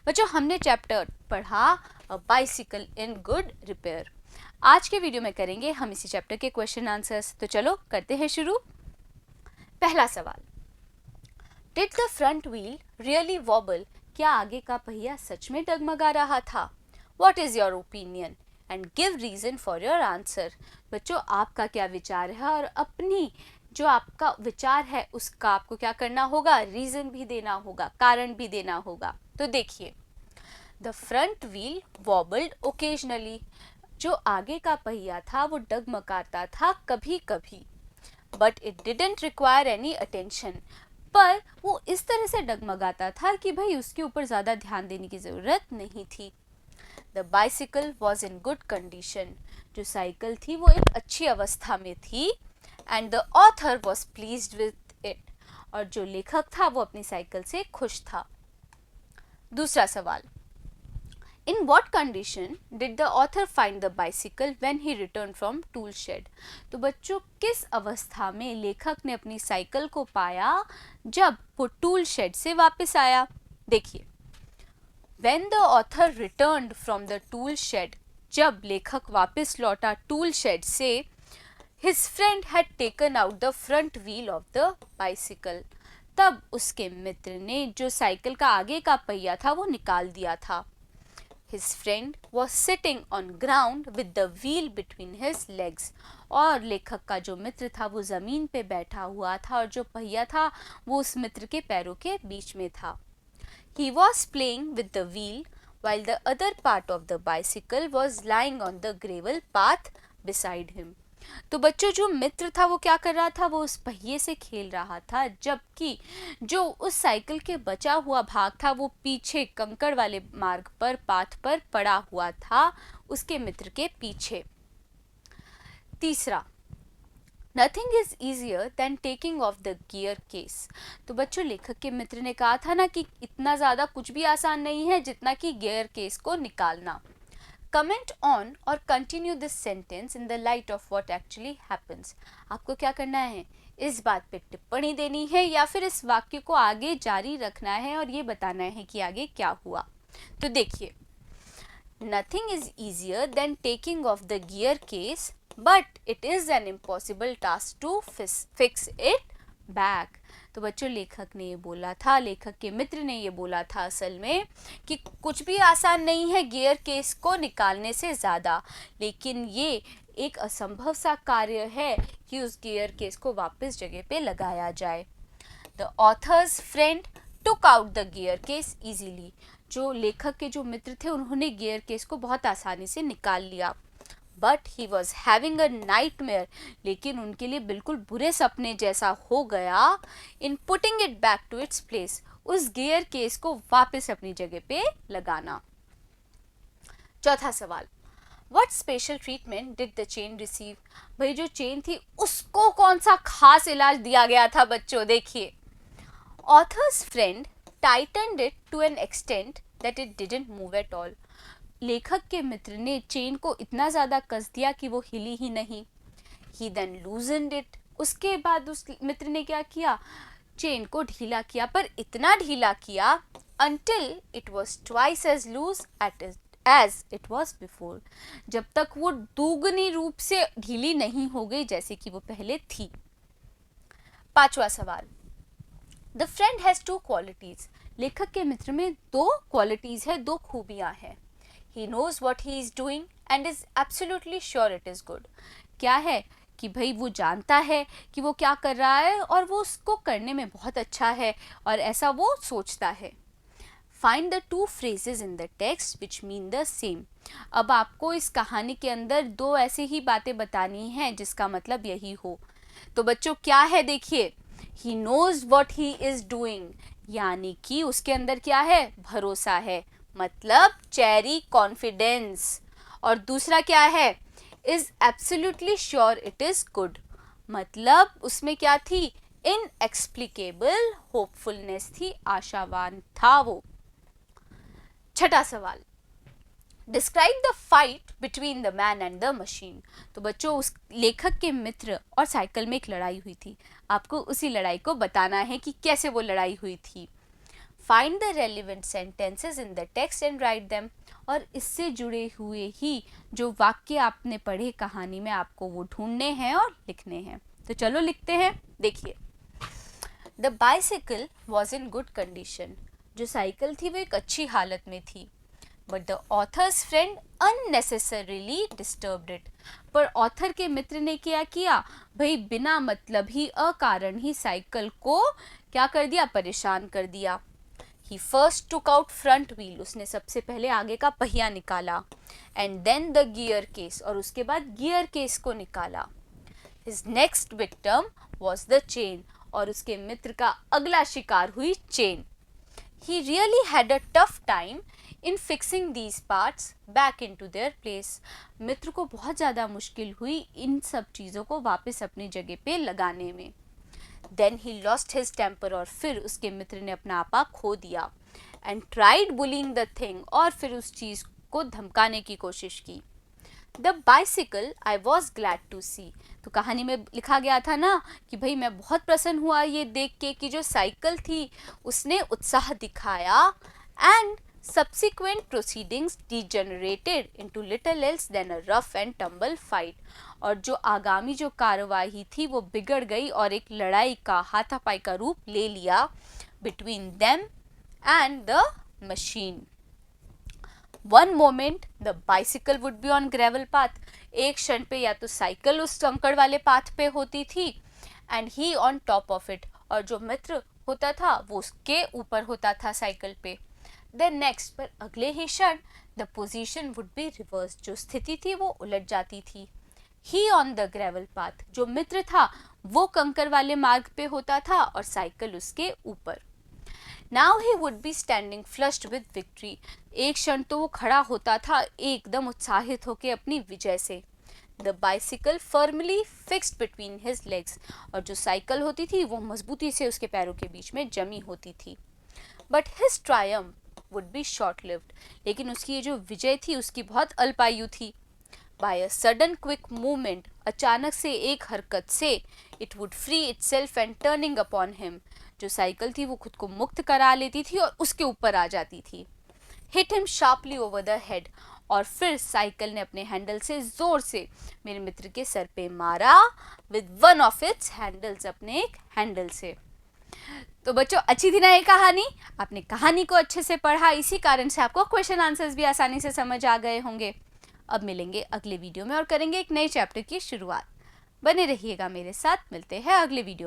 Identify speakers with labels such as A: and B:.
A: बच्चों हमने चैप्टर पढ़ा बाइसिकल इन गुड रिपेयर। आज के वीडियो में करेंगे हम इसी चैप्टर के क्वेश्चन आंसर्स। तो चलो करते हैं शुरू। पहला सवाल, did the front wheel really wobble? क्या आगे का पहिया सच में डगमगा रहा था? What is your opinion and give reason for your answer. बच्चों आपका क्या विचार है और अपनी जो आपका विचार है उसका आपको क्या करना होगा, रीजन भी देना होगा, कारण भी देना होगा। तो देखिए, द फ्रंट व्हील वॉबल्ड ओकेजनली, जो आगे का पहिया था वो डगमगाता था कभी कभी, but it didn't require any attention, पर वो इस तरह से डगमगाता था कि भाई उसके ऊपर ज़्यादा ध्यान देने की ज़रूरत नहीं थी। The bicycle was in good condition, जो साइकिल थी वो एक अच्छी अवस्था में थी। And the author was pleased with it, और जो लेखक था वो अपनी साइकिल से खुश था। दूसरा सवाल, in what condition did the author find the bicycle when he return from tool shed? तो बच्चों किस अवस्था में लेखक ने अपनी साइकिल को पाया जब वो टूल शेड से वापस आया? देखिए, when the author returned from the tool shed, जब लेखक वापस लौटा टूल शेड से, his friend had taken out the front wheel of the bicycle, तब उसके मित्र ने जो साइकिल का आगे का पहिया था वो निकाल दिया था। His friend was sitting on ground with the wheel between his legs, और लेखक का जो मित्र था वो जमीन पे बैठा हुआ था और जो पहिया था वो उस मित्र के पैरों के बीच में था। He was playing with the wheel while the other part of the bicycle was lying on the gravel path beside him. तो बच्चों जो मित्र था वो क्या कर रहा था, वो उस पहिए से खेल रहा था, जबकि जो उस साइकिल के बचा हुआ भाग था वो पीछे कंकड़ वाले मार्ग पर, पाथ पर पड़ा हुआ था उसके मित्र के पीछे। तीसरा, nothing is easier than taking off the gear case. तो बच्चों लेखक के मित्र ने कहा था ना कि इतना ज़्यादा कुछ भी आसान नहीं है जितना कि गियर केस को निकालना। कमेंट ऑन और continue this sentence in the light of what actually happens. आपको क्या करना है, इस बात पे टिप्पणी देनी है या फिर इस वाक्य को आगे जारी रखना है और ये बताना है कि आगे क्या हुआ। तो देखिए, nothing is easier than taking off the gear case but it is an impossible task to fix it back. तो बच्चों लेखक ने ये बोला था, लेखक के मित्र ने ये बोला था असल में कि कुछ भी आसान नहीं है गियर केस को निकालने से ज़्यादा, लेकिन ये एक असंभव सा कार्य है कि उस गियर केस को वापस जगह पे लगाया जाए। The author's friend took out the gear case easily, जो लेखक के जो मित्र थे उन्होंने गियर केस को बहुत आसानी से निकाल लिया। But he was having a nightmare, लेकिन उनके लिए बिल्कुल बुरे सपने जैसा हो गया in putting it back to its place, उस गियर केस को वापस अपनी जगह पे लगाना। चौथा सवाल, what special treatment did the chain receive? भाई जो चेन थी उसको कौन सा खास इलाज दिया गया था बच्चों? देखिए, author's friend tightened it to an extent that it didn't move at all. लेखक के मित्र ने चेन को इतना ज़्यादा कस दिया कि वो हिली ही नहीं। ही देन लूजनड इट, उसके बाद उस मित्र ने क्या किया, चेन को ढीला किया, पर इतना ढीला किया until it was twice as loose as it was before, जब तक वो दोगुनी रूप से ढीली नहीं हो गई जैसे कि वो पहले थी। पांचवा सवाल, the friend has two qualities. लेखक के मित्र में दो क्वालिटीज है, दो खूबियां हैं। He knows what he is doing and is absolutely sure it is good. क्या है कि भाई वो जानता है कि वो क्या कर रहा है और वो उसको करने में बहुत अच्छा है और ऐसा वो सोचता है। Find the two phrases in the text which mean the same. अब आपको इस कहानी के अंदर दो ऐसे ही बातें बतानी हैं जिसका मतलब यही हो। तो बच्चों क्या है, देखिए, He knows what he is doing, यानी कि उसके अंदर क्या है, भरोसा है, मतलब चेरी कॉन्फिडेंस। और दूसरा क्या है, is absolutely sure it is good, मतलब उसमें क्या थी, इनएक्सप्लिकेबल होपफुलनेस थी, आशावान था वो। छठा सवाल, describe the fight between the man and the machine. तो बच्चों उस लेखक के मित्र और साइकिल में एक लड़ाई हुई थी, आपको उसी लड़ाई को बताना है कि कैसे वो लड़ाई हुई थी। Find the relevant sentences in the text and write them. और इससे जुड़े हुए ही जो वाक्य आपने पढ़े कहानी में आपको वो ढूंढने हैं और लिखने हैं। तो चलो लिखते हैं। देखिए, the bicycle was in good condition. जो साइकिल थी वो एक अच्छी हालत में थी। But the author's friend unnecessarily disturbed it. पर ऑथर के मित्र ने क्या किया भाई, बिना मतलब ही अकारण ही साइकिल को क्या कर दिया, परेशान कर दिया। He first took out front wheel, उसने सबसे पहले आगे का पहिया निकाला, and then the gear case, और उसके बाद गियर केस को निकाला। His next victim was the chain, और उसके मित्र का अगला शिकार हुई chain. He really had a tough time in fixing these parts back into their place. मित्र को बहुत ज़्यादा मुश्किल हुई इन सब चीज़ों को वापस अपनी जगह पे लगाने में। Then he lost his temper, और फिर उसके मित्र ने अपना आपा खो दिया। And tried bullying the thing, और फिर उस चीज़ को धमकाने की कोशिश की। The bicycle I was glad to see. तो कहानी में लिखा गया था ना कि भाई मैं बहुत प्रसन्न हुआ ये देख के कि जो साइकिल थी उसने उत्साह दिखाया। And subsequent proceedings degenerated into little else than a rough and tumble fight. और जो आगामी जो कार्यवाही थी वो बिगड़ गई और एक लड़ाई का, हाथापाई का रूप ले लिया between them and the machine. One moment the bicycle would be on gravel path. एक क्षण पे या तो साइकिल उस कंकड़ वाले पाथ पे होती थी, and he on top of it, और जो मित्र होता था वो उसके ऊपर होता था साइकिल पे। The next, पर अगले ही क्षण the position would be reversed, जो स्थिति थी वो उलट जाती थी। He on the gravel path, जो मित्र था वो कंकर वाले मार्ग पे होता था और साइकिल उसके ऊपर। Now he would be standing flushed with victory. एक क्षण तो वो खड़ा होता था एकदम उत्साहित होकर अपनी विजय से। The bicycle firmly fixed between his legs, और जो साइकिल होती थी वो मजबूती से उसके पैरों के बीच में जमी होती थी। But his triumph would be short-lived. लेकिन उसकी ये जो विजय थी उसकी बहुत अल्पायु थी। By a sudden quick movement, अचानक से एक हरकत से, it would free itself and turning upon him. जो साइकिल थी वो खुद को मुक्त करा लेती थी और उसके ऊपर आ जाती थी। Hit him sharply over the head, और फिर साइकिल ने अपने हैंडल से जोर से मेरे मित्र के सर पे मारा with one of its handles, अपने एक हैंडल से। तो बच्चों, अच्छी थी ना ये कहानी? आपने कहानी को अच्छे से पढ़ा, इसी कारण से आपको क्वेश्चन आंसर्स भी आसानी से समझ आ गए होंगे। अब मिलेंगे अगले वीडियो में और करेंगे एक नए चैप्टर की शुरुआत। बने रहिएगा मेरे साथ, मिलते हैं अगले वीडियो में।